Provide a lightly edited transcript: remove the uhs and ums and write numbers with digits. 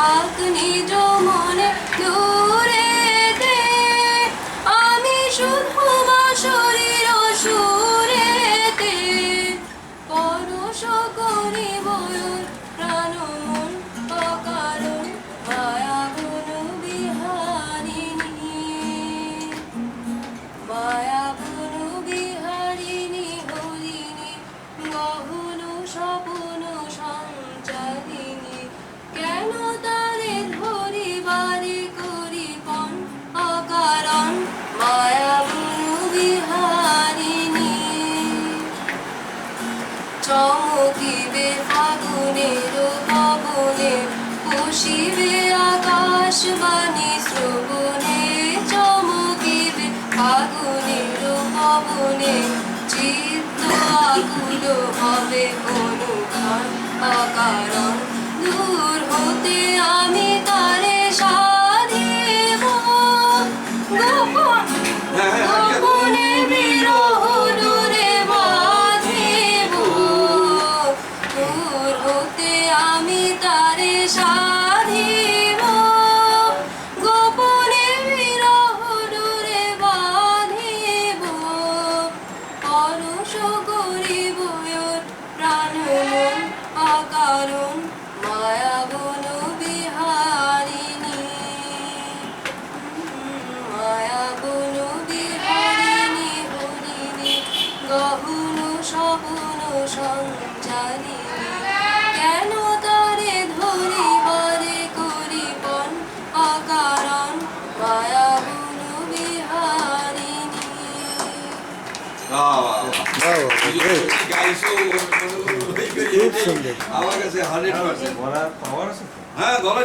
থাক নিজ মনে দূরেতে, আমি শুধু বাঁশরীর সুরেতে পরশ করিব প্রাণ মন অকারণ মায়া গুণ বিহারিণী, মায়া গুণ বিহারিণী হরিণী গহন স্বপ্ন সঞ্চারিণী। কেন তারে ধরিবারে করি পণ অকারণ মায়া গুণ বিহারিণী। চমকিবে ফাগুনের পবনে, পুষিবে আকাশবাণী শ্রবণে, চমকিবে ফাগুনের পবনে, চিত্ত আকুল হবে অনুক্ষণ অকারণ। দূর হতে আমি তারে সাধিব গোপনে বিরহ দূরে বাঁধিব, দূর হতে আমি তারে সাধিব গোপনে বিরহ দূরে বাঁধিব। পরশ করিব প্রাণ মন অকারণ মায়া গুণ বিহারিণী, মায়া গুণ বিহারিণী হরিণী গহন স্বপ্ন সঞ্চারিণী। কেন তারে ধরিবারে করি পণ অকারণ মায়া গুণ বিহারিণী। গাইছো খুব সুন্দর। আমার কাছে 100% পাওয়ার আছে। হ্যাঁ গলা